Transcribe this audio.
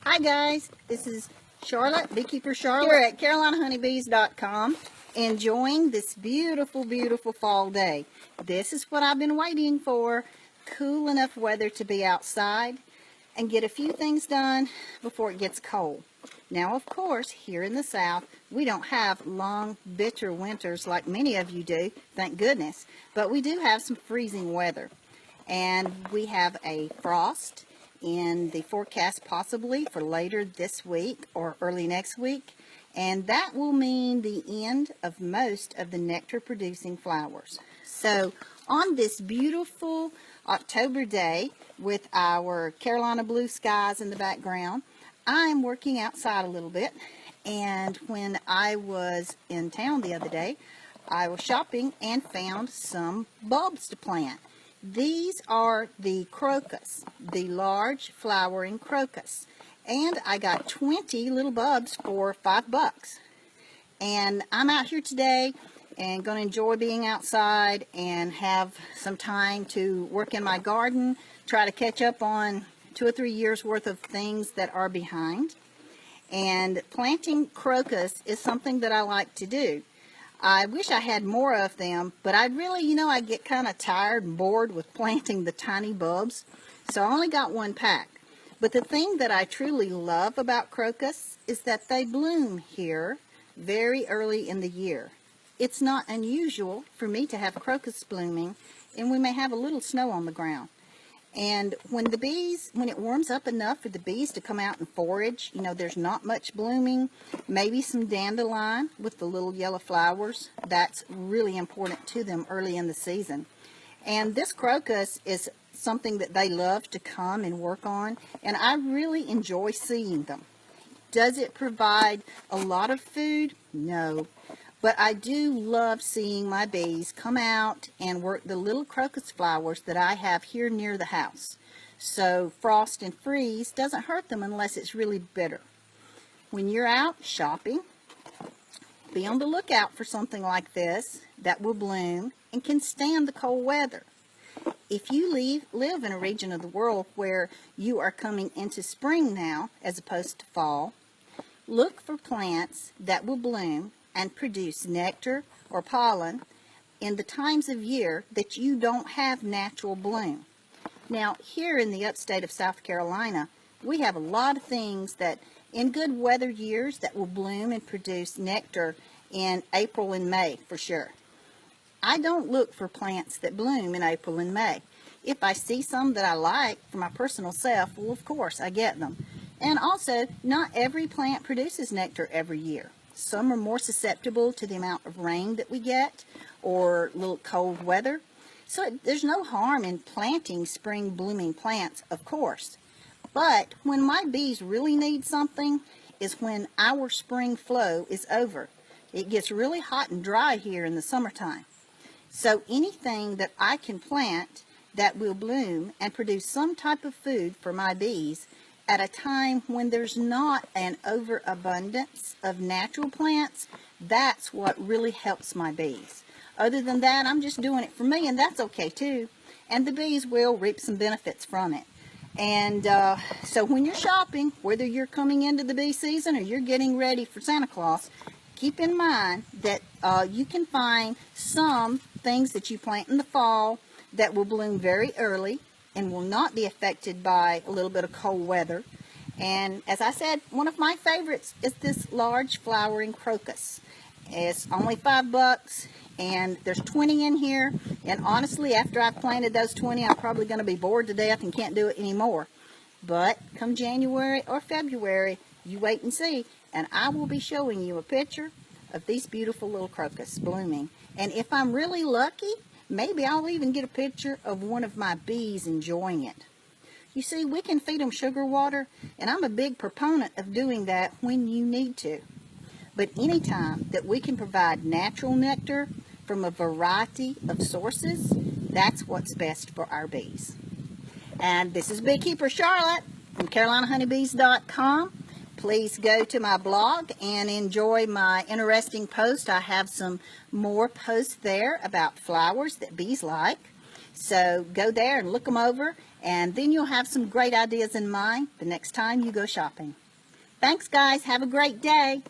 Hi guys, this is Charlotte, Beekeeper Charlotte, here at CarolinaHoneybees.com, enjoying this beautiful, beautiful fall day. This is what I've been waiting for, cool enough weather to be outside and get a few things done before it gets cold. Now, of course, here in the South, we don't have long, bitter winters like many of you do, thank goodness, but we do have some freezing weather. And we have a frost in the forecast possibly for later this week or early next week, and that will mean the end of most of the nectar producing flowers. So on this beautiful October day with our Carolina blue skies in the background, I'm working outside a little bit, and when I was in town the other day, I was shopping and found some bulbs to plant. These are the crocus, the large flowering crocus, and I got 20 little bulbs for $5. And I'm out here today and going to enjoy being outside and have some time to work in my garden, try to catch up on 2 or 3 years worth of things that are behind. And planting crocus is something that I like to do. I wish I had more of them, but I really, I get kind of tired and bored with planting the tiny bulbs, so I only got one pack. But the thing that I truly love about crocus is that they bloom here very early in the year. It's not unusual for me to have crocus blooming, and we may have a little snow on the ground. And when it warms up enough for the bees to come out and forage, there's not much blooming, maybe some dandelion with the little yellow flowers. That's really important to them early in the season. And this crocus is something that they love to come and work on, and I really enjoy seeing them. Does it provide a lot of food? No. But I do love seeing my bees come out and work the little crocus flowers that I have here near the house. So frost and freeze doesn't hurt them unless it's really bitter. When you're out shopping, be on the lookout for something like this that will bloom and can stand the cold weather. If you live in a region of the world where you are coming into spring now as opposed to fall, look for plants that will bloom and produce nectar or pollen in the times of year that you don't have natural bloom. Now, here in the upstate of South Carolina, we have a lot of things that in good weather years that will bloom and produce nectar in April and May for sure. I don't look for plants that bloom in April and May. If I see some that I like for my personal self, well, of course, I get them. And also, not every plant produces nectar every year. Some are more susceptible to the amount of rain that we get or a little cold weather. So there's no harm in planting spring blooming plants, of course. But when my bees really need something is when our spring flow is over. It gets really hot and dry here in the summertime. So anything that I can plant that will bloom and produce some type of food for my bees at a time when there's not an overabundance of natural plants, that's what really helps my bees. Other than that, I'm just doing it for me, and that's okay too. And the bees will reap some benefits from it. And so when you're shopping, whether you're coming into the bee season or you're getting ready for Santa Claus, keep in mind that you can find some things that you plant in the fall that will bloom very early and will not be affected by a little bit of cold weather. And as I said, one of my favorites is this large flowering crocus. It's only $5, and there's 20 in here. And honestly, after I've planted those 20, I'm probably going to be bored to death and can't do it anymore. But come January or February, you wait and see, and I will be showing you a picture of these beautiful little crocus blooming. And if I'm really lucky, maybe I'll even get a picture of one of my bees enjoying it. You see, we can feed them sugar water, and I'm a big proponent of doing that when you need to. But anytime that we can provide natural nectar from a variety of sources, that's what's best for our bees. And this is Beekeeper Charlotte from CarolinaHoneybees.com. Please go to my blog and enjoy my interesting post. I have some more posts there about flowers that bees like. So go there and look them over And then you'll have some great ideas in mind the next time you go shopping. Thanks, guys. Have a great day.